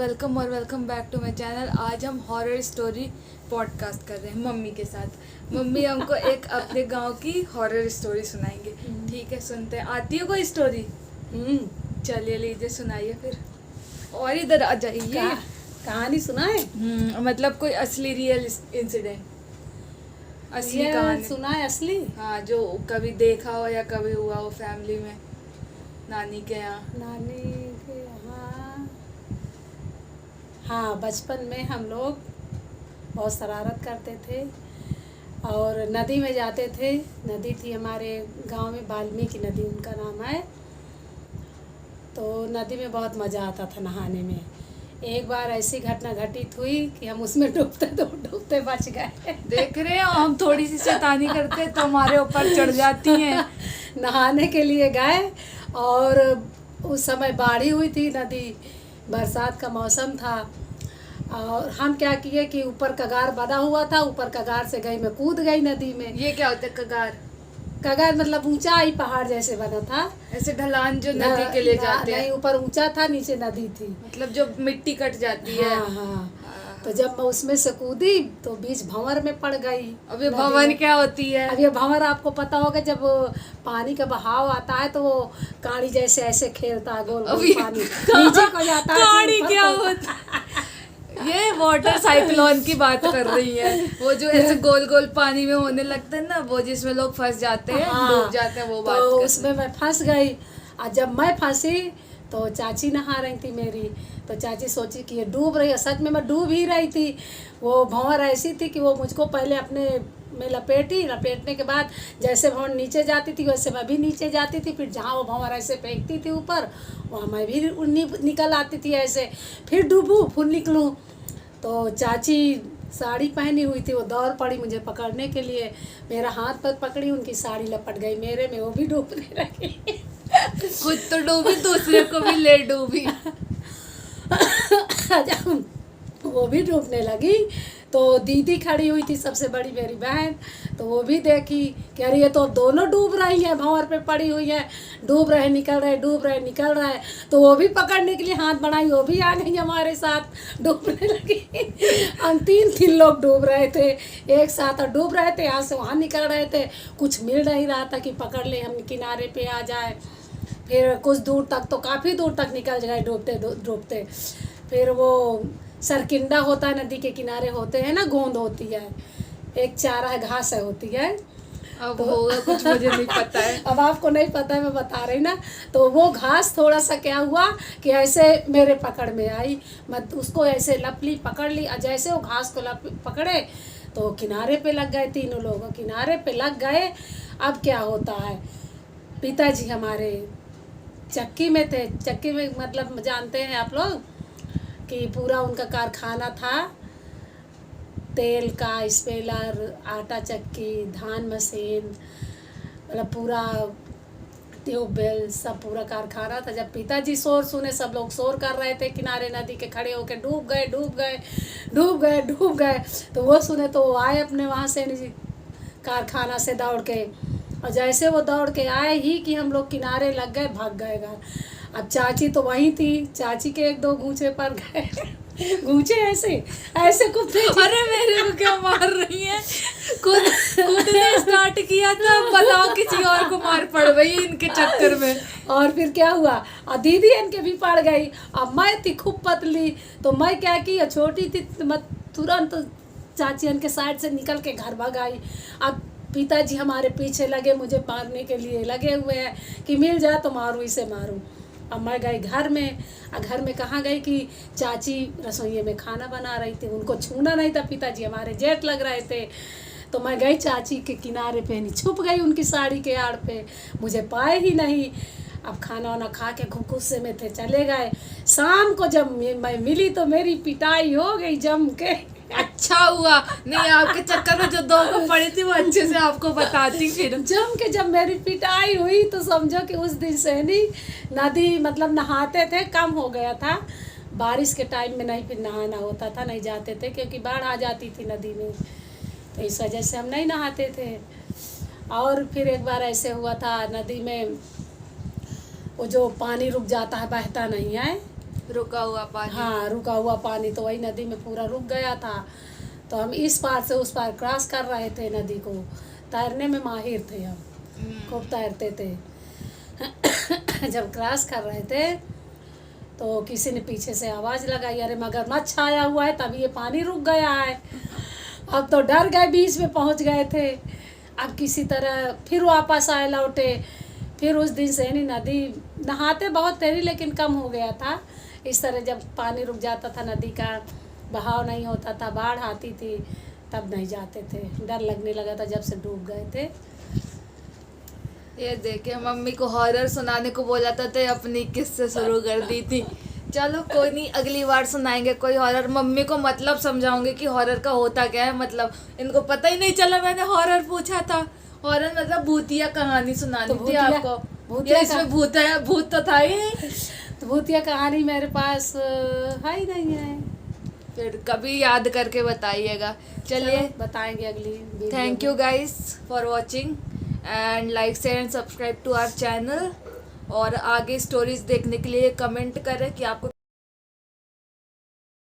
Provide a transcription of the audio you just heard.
Welcome और welcome back to my channel. आज हम हॉरर स्टोरी पॉडकास्ट कर रहे हैं मम्मी के साथ। मम्मी हमको एक अपने गांव की हॉरर स्टोरी सुनाएंगे। ठीक है, सुनते हैं। आती है कोई स्टोरी? चलिए लीजिए, सुनाइए फिर। और इधर आ जाइए। कहानी सुनाए? मतलब कोई असली रियल इंसिडेंट, असली कहानी सुनाए। असली? हाँ, जो कभी देखा हो या कभी हुआ हो फैमिली में, नानी के यहाँ। नानी के यहाँ। हाँ, बचपन में हम लोग बहुत शरारत करते थे और नदी में जाते थे। नदी थी हमारे गांव में, वाल्मीकि नदी उनका नाम है। तो नदी में बहुत मज़ा आता था नहाने में। एक बार ऐसी घटना घटित हुई कि हम उसमें डूबते बच गए। देख रहे हो, हम थोड़ी सी शैतानी करते तो हमारे ऊपर चढ़ जाती हैं। नहाने के लिए गए और उस समय बाढ़ी हुई थी, नदी बरसात का मौसम था। और हम क्या किए कि ऊपर कगार बना हुआ था, ऊपर कगार से गई, मैं कूद गई नदी में। ये क्या होता है कगार? कगार मतलब ऊंचा ही पहाड़ जैसे बना था, ऐसे ढलान जो नदी के लिए जाते हैं। नहीं, ऊपर ऊंचा था, नीचे नदी थी, मतलब जो मिट्टी कट जाती है। हाँ। तो जब मैं उसमें से कूदी तो बीच भंवर में पड़ गई। अब ये भंवर क्या होती है? अब ये भंवर आपको पता होगा, जब पानी का बहाव आता है तो वो काड़ी जैसे ऐसे खेलता है, गोल गोल पानी नीचे को जाता है। काड़ी क्या होता है? ये वाटर साइक्लोन की बात कर रही है, वो जो ऐसे गोल गोल पानी में होने लगता है ना, वो जिसमें लोग फंस जाते हैं, डूब जाते हैं, वो बात तो कर उसमें मैं फंस गई। और जब मैं फंसी तो चाची नहा रही थी मेरी, तो चाची सोची कि ये डूब रही है। सच में मैं डूब ही रही थी। वो भंवर ऐसी थी कि वो मुझको पहले अपने में लपेटने के बाद जैसे भंवर नीचे जाती थी वैसे मैं भी नीचे जाती थी। फिर जहाँ वो भंवर ऐसे फेंकती थी ऊपर, वहाँ मैं भी निकल आती थी ऐसे। फिर डूबूँ फिर निकलूँ। तो चाची साड़ी पहनी हुई थी, वो दौड़ पड़ी मुझे पकड़ने के लिए। मेरा हाथ पर पकड़ी, उनकी साड़ी लपट गई मेरे में, वो भी डूबने लगी। खुद तो डूबी, दूसरे को भी ले डूबी। जब वो भी डूबने लगी तो दीदी खड़ी हुई थी, सबसे बड़ी मेरी बहन, तो वो भी देखी कि अरे ये तो अब दोनों डूब रही हैं, भंवर पे पड़ी हुई है, डूब रहे निकल रहे, डूब रहे निकल रहे। तो वो भी पकड़ने के लिए हाथ बढ़ाई, वो भी आ गई हमारे साथ, डूबने लगी। हम तीन लोग डूब रहे थे एक साथ, और डूब रहे थे, यहाँ से वहाँ निकल रहे थे। कुछ मिल नहीं रहा था कि पकड़ ले, हम किनारे पे आ जाए। फिर कुछ दूर तक, तो काफ़ी दूर तक निकल गए डूबते। फिर वो सरकिंडा होता है, नदी के किनारे होते हैं ना, गोंद होती है, एक चारा घास है होती है। अब तो होगा कुछ, मुझे नहीं पता है। अब आपको नहीं पता है, मैं बता रही ना। तो वो घास थोड़ा सा क्या हुआ कि ऐसे मेरे पकड़ में आई, मैं उसको ऐसे लपली पकड़ ली, और जैसे वो घास को पकड़े तो किनारे पे लग गए, तीनों लोग किनारे पे लग गए। अब क्या होता है, पिताजी हमारे चक्की में थे। चक्की में मतलब जानते हैं आप लोग कि पूरा उनका कारखाना था, तेल का, स्पेलर, आटा चक्की, धान मशीन, मतलब पूरा ट्यूबवेल, सब पूरा कारखाना था। जब पिताजी शोर सुने, सब लोग शोर कर रहे थे किनारे नदी के, खड़े होकर डूब गए। तो वो सुने तो वो आए अपने वहाँ से कारखाना से दौड़ के, और जैसे वो दौड़ के आए ही कि हम लोग किनारे लग गए, भाग गए घर। अब चाची तो वहीं थी, चाची के एक दो गूंचे पर गए। गूंचे ऐसे कुत्ते। अरे मेरे को क्या मार रही है? खुद ने स्टार्ट किया था, बताओ किसी और को मार पड़ गई इनके चक्कर में। और फिर क्या हुआ, और दीदी इनके भी पड़ गई। अब मैं थी खूब पतली, तो मैं क्या की, छोटी थी, मैं तुरंत चाची इनके साइड से निकल के घर भाग आई। अब पिताजी हमारे पीछे लगे, मुझे मारने के लिए लगे हुए हैं कि मिल जाए तो मारूं, इसे मारूं। अब मैं गई घर में। घर में कहाँ गई कि चाची रसोई में खाना बना रही थी, उनको छूना नहीं था, पिताजी हमारे जेठ लग रहे थे। तो मैं गई चाची के किनारे पे, छुप गई उनकी साड़ी के आड़ पे, मुझे पाए ही नहीं। अब खाना वाना खा के गुस्से में थे, चले गए। शाम को जब मैं मिली तो मेरी पिटाई हो गई जम के। अच्छा हुआ नहीं, आपके चक्कर में जो दो को पड़ी थी वो अच्छे से आपको बताती। फिर जम के जब मेरी पिटाई हुई तो समझो कि उस दिन से नहीं, नदी मतलब नहाते थे, कम हो गया था। बारिश के टाइम में नहीं फिर नहाना होता था, नहीं जाते थे क्योंकि बाढ़ आ जाती थी नदी में, तो इस वजह से हम नहीं नहाते थे। और फिर एक बार ऐसे हुआ था, नदी में वो जो पानी रुक जाता है, बहता नहीं है, रुका हुआ पानी। हाँ, रुका हुआ पानी, तो वही नदी में पूरा रुक गया था। तो हम इस पार से उस पार क्रॉस कर रहे थे नदी को। तैरने में माहिर थे हम, खूब तैरते थे। जब क्रॉस कर रहे थे तो किसी ने पीछे से आवाज़ लगाई, अरे मगरमच्छ आया हुआ है, तभी ये पानी रुक गया है। अब तो डर गए, बीच में पहुंच गए थे। अब किसी तरह फिर वापस आए, लौटे। फिर उस दिन से नहीं, नदी नहाते बहुत तैरी, लेकिन कम हो गया था। इस तरह जब पानी रुक जाता था, नदी का बहाव नहीं होता था, बाढ़ आती थी, तब नहीं जाते थे। डर लगने लगा था जब से डूब गए थे। ये देखिए, मम्मी को हॉरर सुनाने को बोला था तो ये अपनी किस्से शुरू कर दी थी। चलो कोई नहीं, अगली बार सुनाएंगे कोई हॉरर। मम्मी को मतलब समझाऊंगी कि हॉरर का होता क्या है। मतलब इनको पता ही नहीं चला मैंने हॉरर पूछा था। हॉरर मतलब भूतिया कहानी सुनानी तो थी आपको। भूतिया ये इसमें भूत है, भूत तो था ही नहीं। तो भूतिया कहानी मेरे पास है ही नहीं है। फिर कभी याद करके बताइएगा। चलिए, चलो, बताएंगे अगली वीडियो थैंक में। You guys for watching and like share and subscribe to our channel. और आगे स्टोरीज देखने के लिए कमेंट करें कि आपको